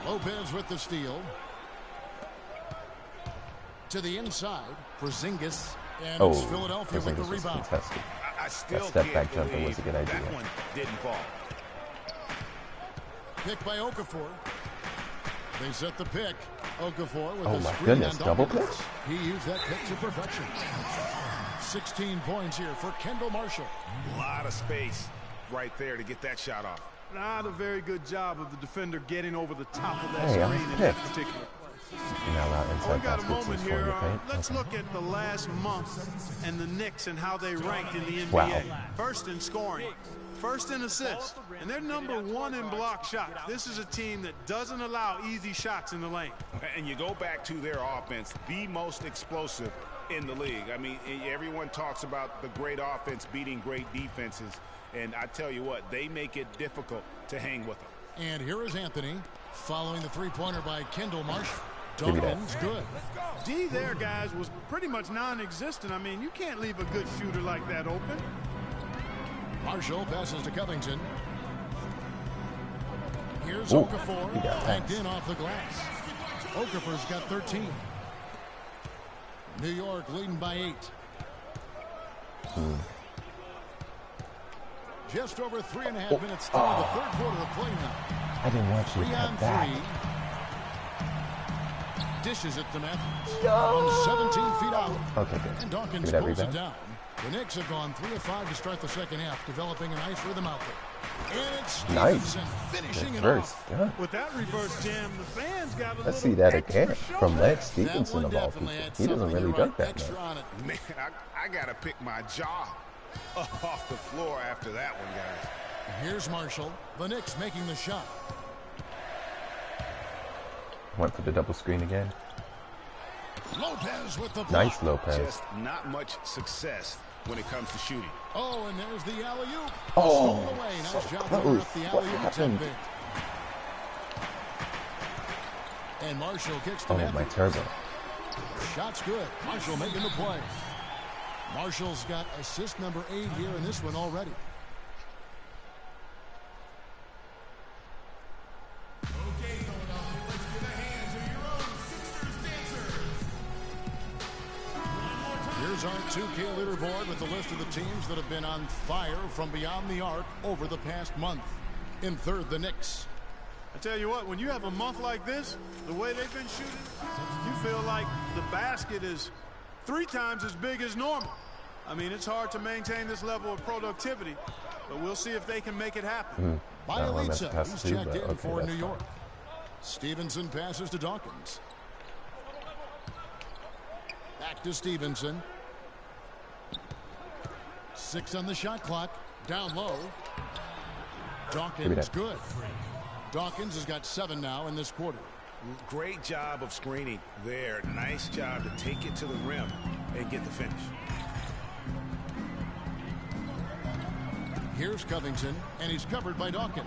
Lopez with the steal. To the inside, Porzingis, and it's Philadelphia with the Porzingis was rebound. contested. I still That step can't back jumper believe was a good idea. that one didn't fall. Pick by Okafor. They set the pick. Okafor with Oh the my screen goodness, on double Dawkins. pick? He used that pick to perfection. 16 points here for Kendall Marshall. A lot of space right there to get that shot off. Not a very good job of the defender getting over the top of that Hey, I'm screen in that picked. particular play. You're not allowed We inside got a baskets moment in here. your paint. Let's Okay. look at the last month and the Knicks and how they ranked in the NBA. Wow. First in scoring, first in assists, and they're number 1 in block shots. This is a team that doesn't allow easy shots in the lane. And you go back to their offense, the most explosive in the league. I mean, everyone talks about the great offense beating great defenses. And I tell you what, they make it difficult to hang with them. And here is Anthony following the three-pointer by Kendall Marshall. Give me that. Dawkins, good. D there, guys, was pretty much non-existent. I mean, you can't leave a good shooter like that open. Marshall passes to Covington. Here's Ooh, Okafor, he got backed that. in off the glass. Okafor's got 13. New York leading by 8. Just over 3.5 minutes through the third quarter of play now. I didn't want you 3 to on have that. 3. Dishes it to Matthews. From 17 feet out. Okay, good. And Dawkins Give me that pulls it rebound. down. The Knicks have gone 3 of 5 to start the second half, developing a nice rhythm out there. And it's Nice. Stevenson finishing it Reverse. off. Yeah. With that reverse jam, the fans got a Let's little see that extra again show from there. Lance Stevenson of all people. definitely had He doesn't something, really you're dunk right, that extra much. on it. Man, I got to pick my jaw off the floor after that one, guys. Here's Marshall. The Knicks making the shot. Went for the double screen again. Lopez with the block. Nice, Lopez. Just not much success when it comes to shooting. Oh, and there's the alley-oop. Oh, Stolen away. Nice so job close. throwing up the What alley-oop happened? attempt there. And Marshall kicks to Oh, my Matthews. turbo. Shot's good. Marshall making the play. Marshall's got assist number 8 here in this one already. Okay, Philadelphia, let's get a hand to your own Sixers dancer. One more time. Here's our 2K leaderboard with the list of the teams that have been on fire from beyond the arc over the past month. In third, the Knicks. I tell you what, when you have a month like this, the way they've been shooting, you feel like the basket is 3 times as big as normal. I mean, it's hard to maintain this level of productivity, but we'll see if they can make it happen. That one meant to Bielitsa, pass he's too, checked but in okay, for that's New fine. York. Stevenson passes to Dawkins. Back to Stevenson. 6 on the shot clock. Down low. Dawkins that. good. Dawkins has got 7 now in this quarter. Great job of screening there. Nice job to take it to the rim and get the finish. Here's Covington, and he's covered by Dawkins.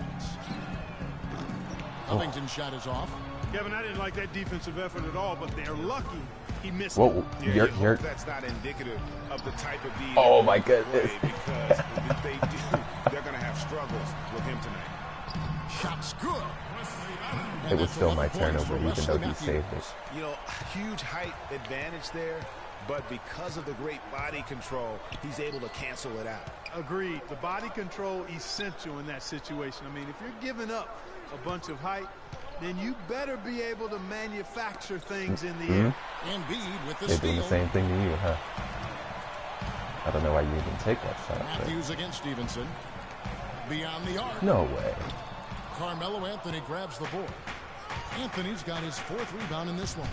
Covington's shot is off. Kevin, I didn't like that defensive effort at all, but they're lucky he missed Whoa, it. You you're hope that's not indicative of the type of D. Oh, that my they play, goodness. Because if they do, they're going to have struggles with him tonight. Shot's good. It was still my turnover, for even Wesley though he Matthews. saved it. You know, huge height advantage there, but because of the great body control, he's able to cancel it out. Agreed. The body control essential in that situation. I mean, if you're giving up a bunch of height, then you better be able to manufacture things in the air. Embiid with the They're doing steal. the same thing to you, huh? I don't know why you even take that shot. But Matthews against Stevenson. Beyond the arc. no way. Carmelo Anthony grabs the board. Anthony's got his 4th rebound in this one.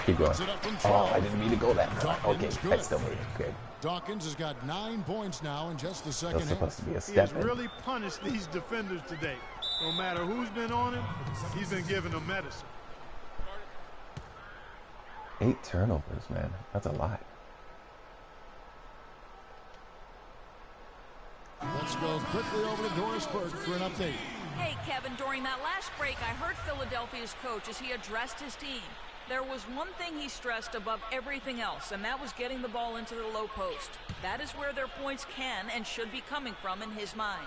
Keep going. Puts it up from Oh, 12. I didn't mean to go that far. Okay, Dawkins I good. still made it. Good. Dawkins has got 9 points now in just the That's second half. supposed to be a He has step in. really punished these defenders today. No matter who's been on him, he's been giving them medicine. 8 turnovers, man. That's a lot. Let's go quickly over to Doris Burke for an update. Hey, Kevin, during that last break, I heard Philadelphia's coach as he addressed his team. There was one thing he stressed above everything else, and that was getting the ball into the low post. That is where their points can and should be coming from in his mind.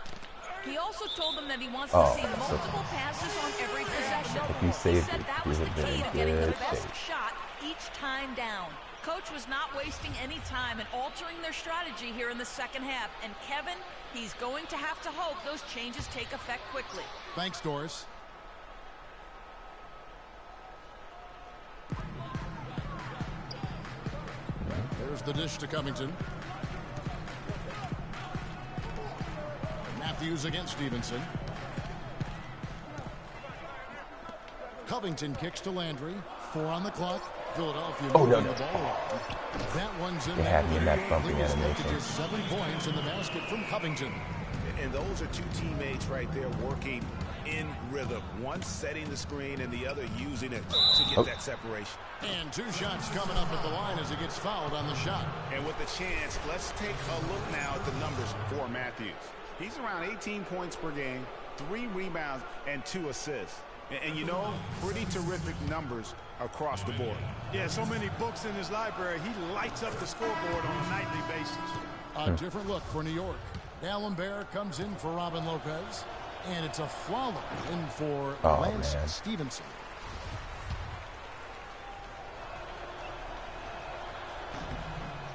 He also told them that he wants to see multiple passes on every possession. He said that was the key to getting the best shot each time down. Coach was not wasting any time in altering their strategy here in the second half. And Kevin, he's going to have to hope those changes take effect quickly. Thanks, Doris. There's the dish to Covington. Matthews against Stevenson. Covington kicks to Landry. 4 on the clock. Philadelphia moving the ball. That one's in. They had me in that bumping animation. 7 points in the basket from Covington. And those are two teammates right there working in rhythm. One setting the screen and the other using it to get that separation. And 2 shots coming up at the line as he gets fouled on the shot. And with the chance, let's take a look now at the numbers for Matthews. He's around 18 points per game, 3 rebounds, and 2 assists. And you know, pretty terrific numbers across the board. Yeah, so many books in his library. He lights up the scoreboard on a nightly basis. A different look for New York. Allen Bear comes in for Robin Lopez. And it's a Flalo in for Lance Stevenson.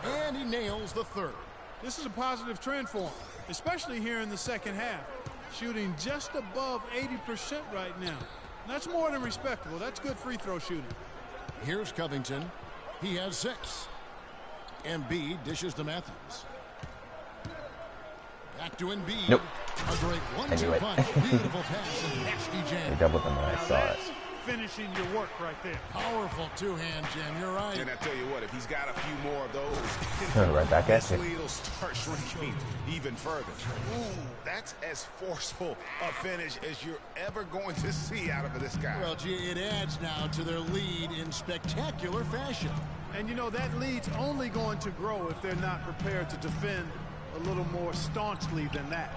And he nails the 3rd. This is a positive trend for him, especially here in the second half. Shooting just above 80% right now. That's more than respectable. That's good free throw shooting. Here's Covington. He has 6. Embiid dishes to Matthews. Back to Embiid. Nope. A great 1-2 punch. Beautiful pass and nasty jam. They doubled them when I saw it. Finishing your work right there. Powerful 2-hand jam. You're right. And I tell you what, if he's got a few more of those, right back at you. this lead will start shrinking even further. Ooh, that's as forceful a finish as you're ever going to see out of this guy. Well, gee, it adds now to their lead in spectacular fashion. And you know, that lead's only going to grow if they're not prepared to defend a little more staunchly than that.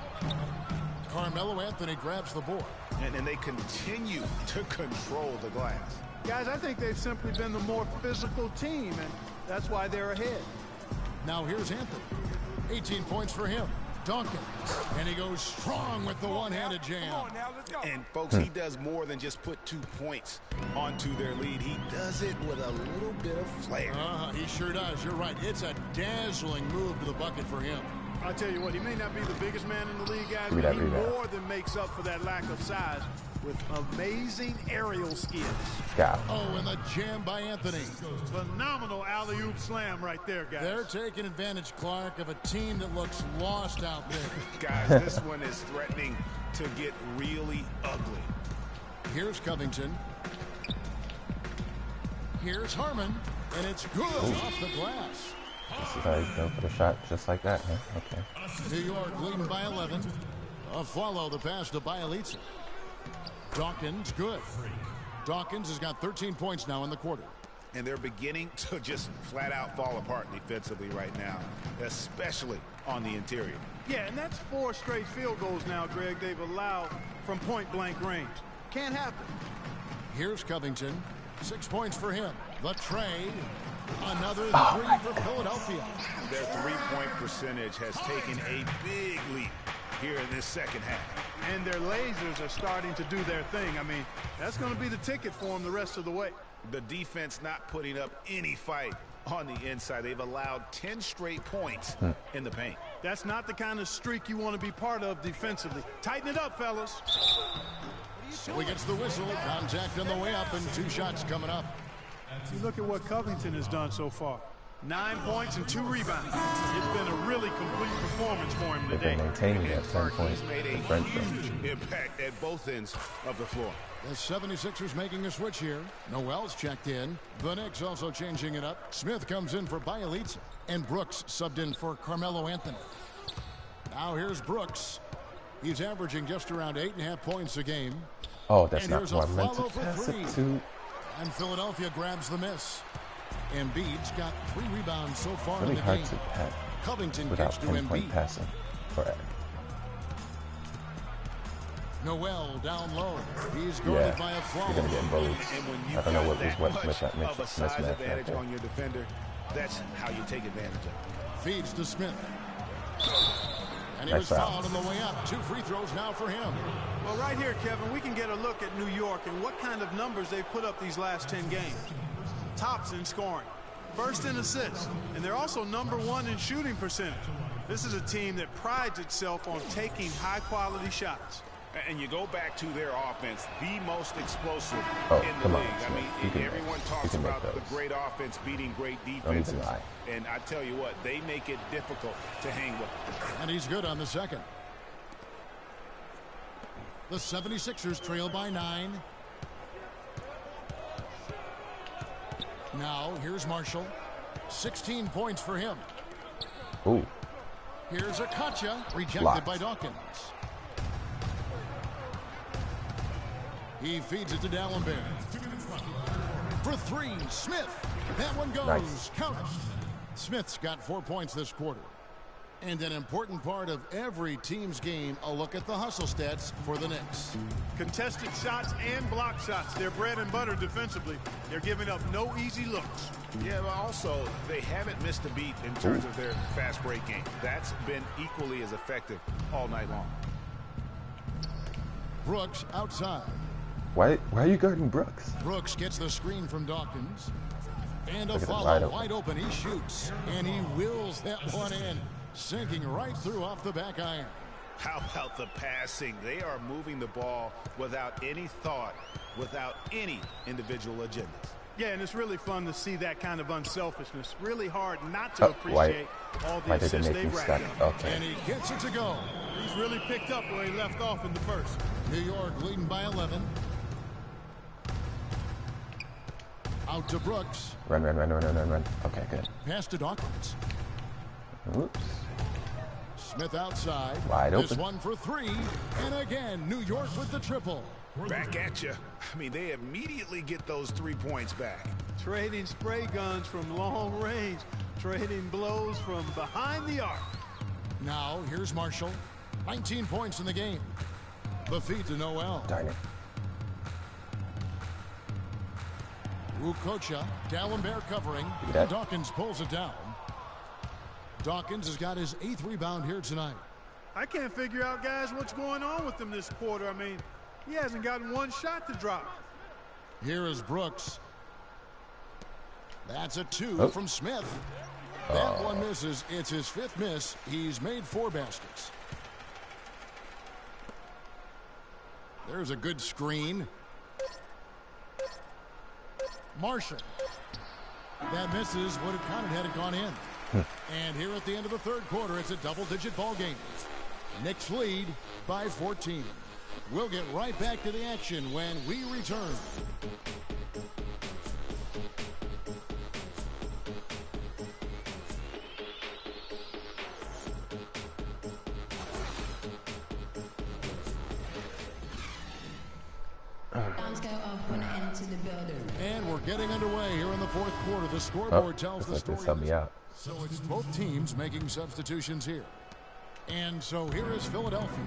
Carmelo Anthony grabs the board. And they continue to control the glass. Guys, I think they've simply been the more physical team, and that's why they're ahead. Now here's Anthony. 18 points for him. Duncan. And he goes strong with the one-handed jam. And, folks, he does more than just put 2 points onto their lead. He does it with a little bit of flair. He sure does. You're right. It's a dazzling move to the bucket for him. I'll tell you what, he may not be the biggest man in the league, guys, but he more than makes up for that lack of size with amazing aerial skills. Yeah. Oh, and the jam by Anthony. Phenomenal alley-oop slam right there, guys. They're taking advantage, Clark, of a team that looks lost out there. Guys, this one is threatening to get really ugly. Here's Covington. Here's Harmon, and it's good off the glass. This is how you go for the shot just like that, huh? Okay. New York leading by 11. Follow the pass to Bielitsa. Dawkins, good. Dawkins has got 13 points now in the quarter. And they're beginning to just flat out fall apart defensively right now, especially on the interior. Yeah, and that's 4 straight field goals now, Greg, they've allowed from point-blank range. Can't happen. Here's Covington. 6 points for him. The tray. Another 3 for Philadelphia. Their three-point percentage has taken a big leap here in this second half. And their lasers are starting to do their thing. I mean, that's going to be the ticket for them the rest of the way. The defense not putting up any fight on the inside. They've allowed 10 straight points in the paint. That's not the kind of streak you want to be part of defensively. Tighten it up, fellas. So he gets the whistle. Contact on the way up and 2 shots coming up. You look at what Covington has done so far. 9 points and 2 rebounds. It's been a really complete performance for him They've today. been maintaining that 10 points Made a differential. huge impact at both ends of the floor. The 76ers making a switch here. Noel's checked in. The Knicks also changing it up. Smith comes in for Bielitsa. And Brooks subbed in for Carmelo Anthony. Now here's Brooks. He's averaging just around 8.5 points a game. Oh, that's And not here's what a I meant to follow for pass 3. it to. And Philadelphia grabs the miss. Embiid's got 3 rebounds so far Really in the hard game. to pass Covington without gets to pinpoint Embiid. passing. Or, Noel down low. He's guarded by a you're foul. gonna get both. And when I you've don't know got what was that what much with that of a size mismatch right advantage there. on your defender, that's how you take advantage of it. Feeds to Smith. And he Nice was foul. fouled on the way up. 2 free throws now for him. Well, right here, Kevin, we can get a look at New York and what kind of numbers they've put up these last 10 games. Tops in scoring, first in assists, and they're also #1 in shooting percentage. This is a team that prides itself on taking high-quality shots. And you go back to their offense, the most explosive Oh, in the come on, league. I Smith. You mean, can everyone make- talks you can make about the those. great offense beating great Don't need defenses. to lie. And I tell you what, they make it difficult to hang with. And he's good on the second. The 76ers trail by 9. Now, here's Marshall. 16 points for him. Ooh, Here's Akacha, rejected Blocked. by Dawkins. He feeds it to Dallenberg. For 3, Smith. That one goes. Nice. Count it. Smith's got 4 points this quarter. And an important part of every team's game, a look at the hustle stats for the Knicks. Contested shots and block shots. They're bread and butter defensively. They're giving up no easy looks. Yeah, but also, they haven't missed a beat in terms of their fast break game. That's been equally as effective all night long. Brooks outside. why are you guarding Brooks? Brooks gets the screen from Dawkins. And a Look at him, follow wide open. He shoots. And he wills that one in. Sinking right through off the back iron. How about the passing? They are moving the ball without any thought, without any individual agendas. Yeah, and it's really fun to see that kind of unselfishness. Really hard not to Why appreciate all the did it assists make they've me racked stuck? up. Okay. And he gets it to go. He's really picked up where he left off in the first. New York leading by 11. Out to Brooks. Run. Okay, good. Pass to Dawkins. Oops. Smith outside. Wide This open. one for 3. And again, New York with the triple. Back at you. I mean, they immediately get those 3 points back. Trading spray guns from long range. Trading blows from behind the arc. Now, here's Marshall. 19 points in the game. The feed to Noel. Darn it. Ukocha, Dallenberg covering. at that. Dawkins pulls it down. Dawkins has got his 8th rebound here tonight. I can't figure out, guys, what's going on with him this quarter. I mean, he hasn't gotten one shot to drop. Here is Brooks. That's a 2 Oh. from Smith. That one misses. It's his 5th miss. He's made 4 baskets. There's a good screen. Marshall. That misses. Would have counted had it gone in. And here at the end of the 3rd quarter, it's a double-digit ball game. Knicks lead by 14. We'll get right back to the action when we return. Alarms go off when I enter the building. And we're getting underway here in the 4th quarter. The scoreboard tells the looks like story. this helped me out. So it's both teams making substitutions here. And so here is Philadelphia.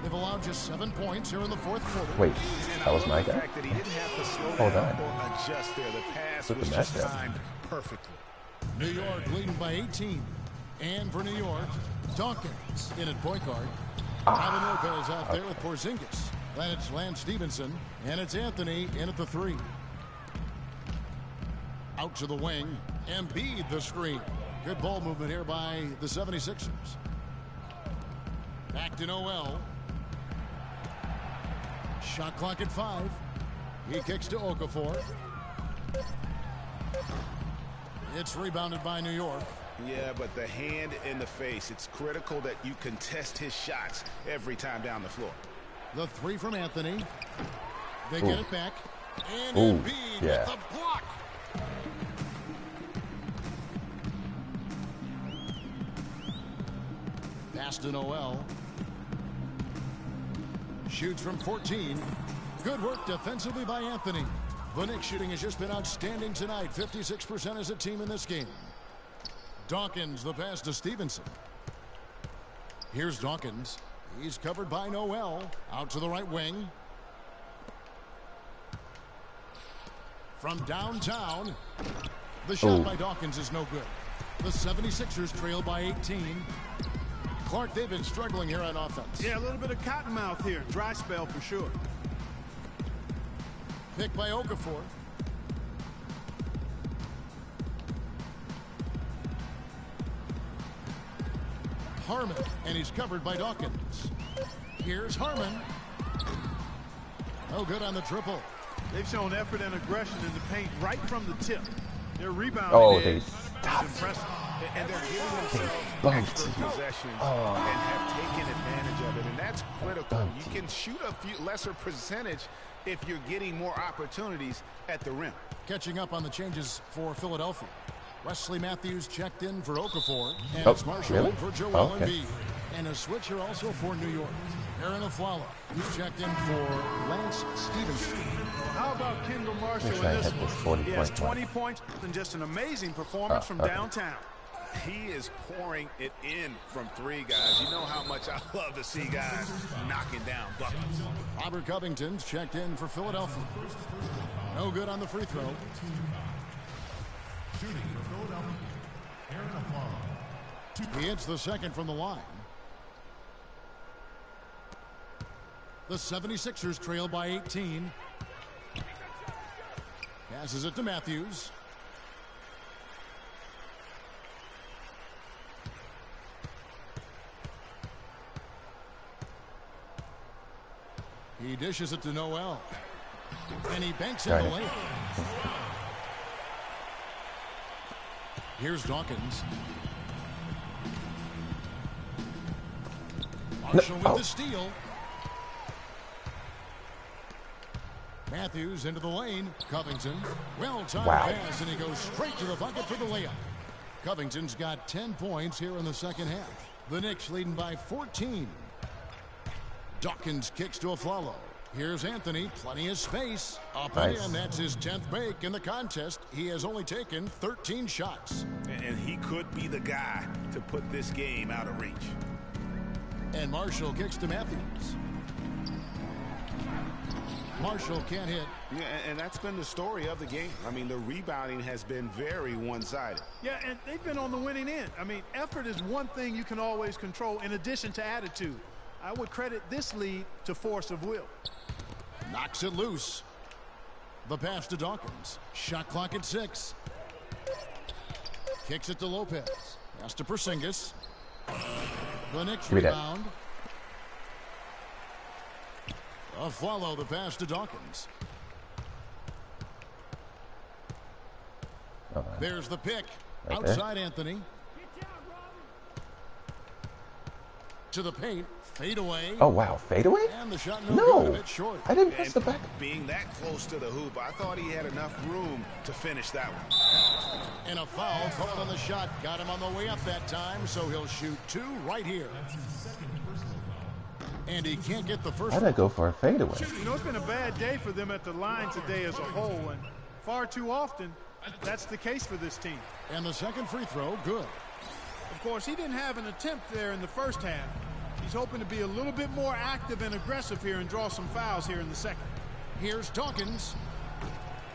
They've allowed just 7 points here in the 4th quarter. Wait, that was my The guy? fact that he didn't have to slow Hold down on. or adjust there. The pass Put the was just match up. timed perfectly. New York leading by 18. And for New York, Dawkins in at point guard. Ivan Lopez out there with Porzingis. Then it's Lance Stevenson. And it's Anthony in at the 3. Out to the wing. Embiid the screen. Good ball movement here by the 76ers. Back to Noel. Shot clock at 5. He kicks to Okafor. It's rebounded by New York. Yeah, but the hand in the face, it's critical that you contest his shots every time down the floor. The 3 from Anthony. They get it back. And Ooh, Embiid yeah. with the block. Pass to Noel. Shoots from 14. Good work defensively by Anthony. The Knicks shooting has just been outstanding tonight. 56% as a team in this game. Dawkins, the pass to Stevenson. Here's Dawkins. He's covered by Noel. Out to the right wing. From downtown. The shot by Dawkins is no good. The 76ers trail by 18. Clark, they've been struggling here on offense. Yeah, a little bit of cottonmouth here. Dry spell for sure. Picked by Okafor. Harmon, and he's covered by Dawkins. Here's Harmon. No good on the triple. They've shown effort and aggression in the paint right from the tip. Their rebounding is impressive. And they're giving themselves extra possessions and have taken advantage of it. And that's critical. You can shoot a few lesser percentage if you're getting more opportunities at the rim. Catching up on the changes for Philadelphia. Wesley Matthews checked in for Okafor. And it's Marshall in for Joel Embiid. And a switch here also for New York. Aaron Aflalo, who's checked in for Lance Stevenson. How about Kendall Marshall in this one? He has 20 points and just an amazing performance from downtown. He is pouring it in from three, guys. You know how much I love to see guys knocking down buckets. Robert Covington's checked in for Philadelphia. No good on the free throw. Shooting for Philadelphia, Aaron Aflalo. He hits the second from the line. The 76ers trail by 18. Passes it to Matthews. He dishes it to Noel. And he banks in the lane. Here's Dawkins. Marshall with the steal. Matthews into the lane. Covington. Well-timed pass, and he goes straight to the bucket for the layup. Covington's got 10 points here in the second half. The Knicks leading by 14. Dawkins kicks to Aflalo. Here's Anthony. Plenty of space. Up and in. That's his 10th make in the contest. He has only taken 13 shots. And he could be the guy to put this game out of reach. And Marshall kicks to Matthews. Marshall can't hit. Yeah, and that's been the story of the game. I mean, the rebounding has been very one-sided. Yeah, and they've been on the winning end. I mean, effort is one thing you can always control in addition to attitude. I would credit this lead to force of will. Knocks it loose. The pass to Dawkins. Shot clock at 6. Kicks it to Lopez. Pass to Porzingis. The Knicks rebound. Follow the pass to Dawkins. There's the pick. Outside Anthony. To the paint. Fade away. Oh, wow. Fade away? And the shot no. Good, a bit short. I didn't press the back. Being that close to the hoop, I thought he had enough room to finish that one. And a foul called on the shot. Got him on the way up that time, so he'll shoot 2 right here. And he can't get the first. How'd I go for a fadeaway? You know, it's been a bad day for them at the line today as a whole, and far too often, that's the case for this team. And the second free throw, good. Of course, he didn't have an attempt there in the first half. He's hoping to be a little bit more active and aggressive here and draw some fouls here in the second. Here's Dawkins.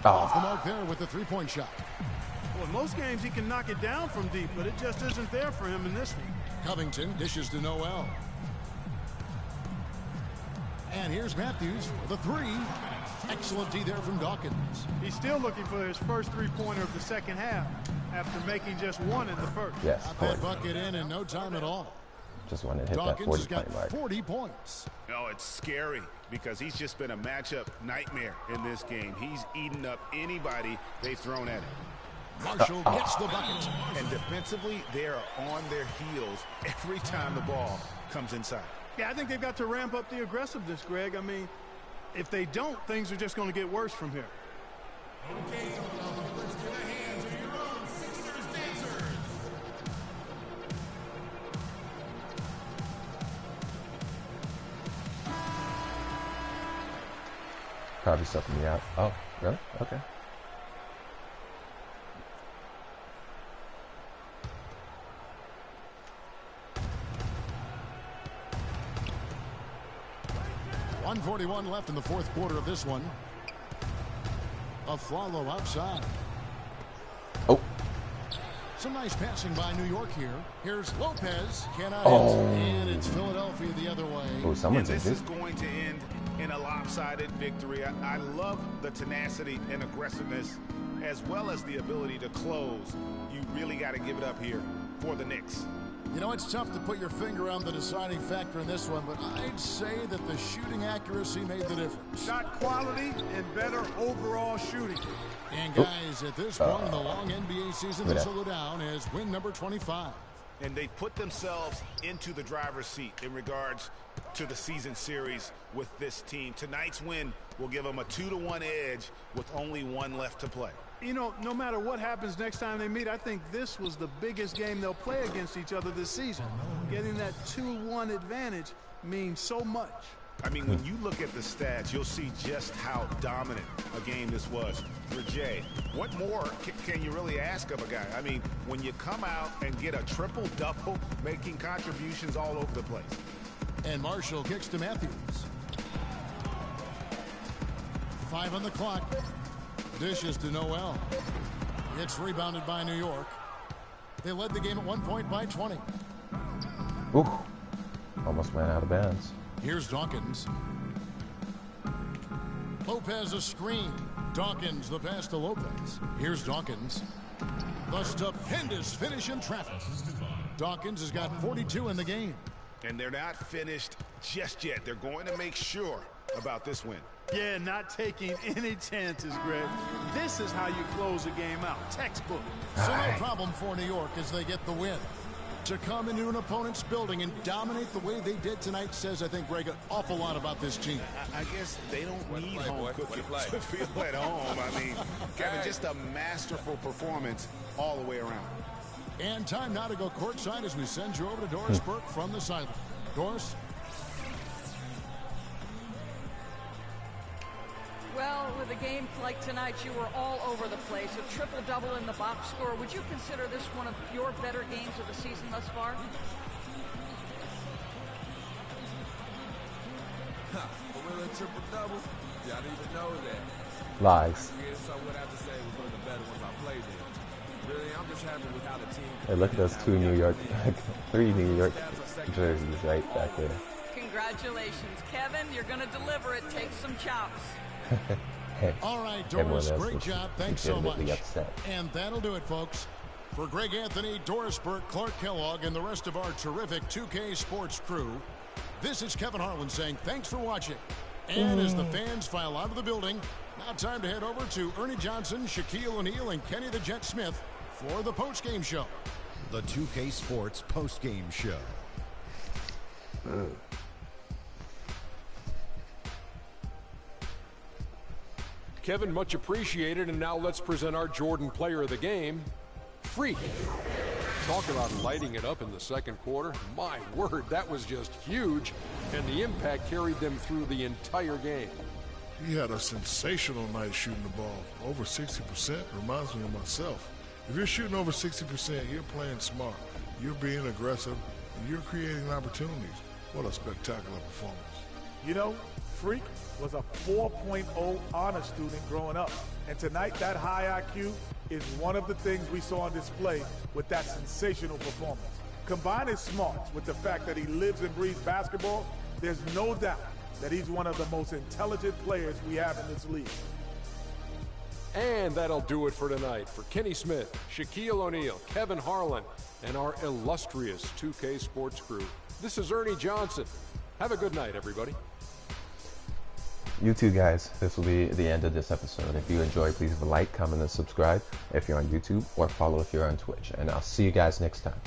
Off the mark there with the three-point shot. Well, in most games he can knock it down from deep, but it just isn't there for him in this one. Covington dishes to Noel. And here's Matthews for the 3. Excellent D there from Dawkins. He's still looking for his first three-pointer of the second half after making just one in the first. Yes, got that bucket in no time at all. Just wanted to hit Dawkins that 40 has got mark. 40 points. No, it's scary because he's just been a matchup nightmare in this game. He's eaten up anybody they've thrown at him. Marshall gets the bucket. And defensively, they are on their heels every time the ball comes inside. Yeah, I think they've got to ramp up the aggressiveness, Greg. I mean, if they don't, things are just going to get worse from here. Okay, let's get a hand to your own Sixers dancers. Probably sucking me out. Oh. Really? Okay. .141 left in the fourth quarter of this one. A follow outside. Oh. Some nice passing by New York here. Here's Lopez. Cannot hit. And it's Philadelphia the other way. Oh, someone's this injured. is going to end in a lopsided victory. I love the tenacity and aggressiveness as well as the ability to close. You really got to give it up here for the Knicks. You know, it's tough to put your finger on the deciding factor in this one, but I'd say that the shooting accuracy made the difference. Shot quality and better overall shooting. And guys, at this point in the long NBA season, this will go down as win number 25. And they've put themselves into the driver's seat in regards to the season series with this team. Tonight's win will give them a 2-1 edge with only one left to play. You know, no matter what happens next time they meet, I think this was the biggest game they'll play against each other this season. Getting that 2-1 advantage means so much. I mean, when you look at the stats, you'll see just how dominant a game this was. For Jay, what more can you really ask of a guy? I mean, when you come out and get a triple-double, making contributions all over the place. And Marshall kicks to Matthews. 5 on the clock. Dishes to Noel. It's rebounded by New York. They led the game at 1 point by 20. Ooh. Almost went out of bounds. Here's Dawkins. Lopez a screen. Dawkins the pass to Lopez. Here's Dawkins. The stupendous finish in traffic. Dawkins has got 42 in the game. And they're not finished just yet. They're going to make sure about this win. Yeah, not taking any chances, Greg. This is how you close a game out. Textbook. So no problem for New York as they get the win. To come into an opponent's building and dominate the way they did tonight says, I think, Greg, an awful lot about this team. I guess they don't need home cooking to feel at home. I mean, Kevin, just a masterful performance all the way around. And time now to go courtside as we send you over to Doris Burke from the sideline. Doris? Well, with a game like tonight, you were all over the place. A triple-double in the box score. Would you consider this one of your better games of the season thus far? Really a triple-double? Yeah, I didn't even know that. Lies. Yeah, so what I have to say was one of the better ones I played in. Really, I'm just happy with how the team... Hey, look at those 2 New York, 3 New York jerseys right back there. Congratulations, Kevin. You're going to deliver it. Take some chops. All right, Doris, great job. Thanks so much. Upset. And that'll do it, folks. For Greg Anthony, Doris Burke, Clark Kellogg, and the rest of our terrific 2K Sports crew, this is Kevin Harlan saying thanks for watching. And as the fans file out of the building, now time to head over to Ernie Johnson, Shaquille O'Neal, and Kenny the Jet Smith for the postgame show. The 2K Sports postgame show. Kevin, much appreciated. And now let's present our Jordan player of the game, Freak. Talk about lighting it up in the second quarter. My word, that was just huge. And the impact carried them through the entire game. He had a sensational night shooting the ball. Over 60% reminds me of myself. If you're shooting over 60%, you're playing smart. You're being aggressive, and you're creating opportunities. What a spectacular performance. You know, Freak was a 4.0 honor student growing up. And tonight, that high IQ is one of the things we saw on display with that sensational performance. Combine his smarts with the fact that he lives and breathes basketball, there's no doubt that he's one of the most intelligent players we have in this league. And that'll do it for tonight. For Kenny Smith, Shaquille O'Neal, Kevin Harlan, and our illustrious 2K Sports crew, this is Ernie Johnson. Have a good night, everybody. You too, guys. This will be the end of this episode. If you enjoyed, please leave a like, comment, and subscribe if you're on YouTube, or follow if you're on Twitch. And I'll see you guys next time.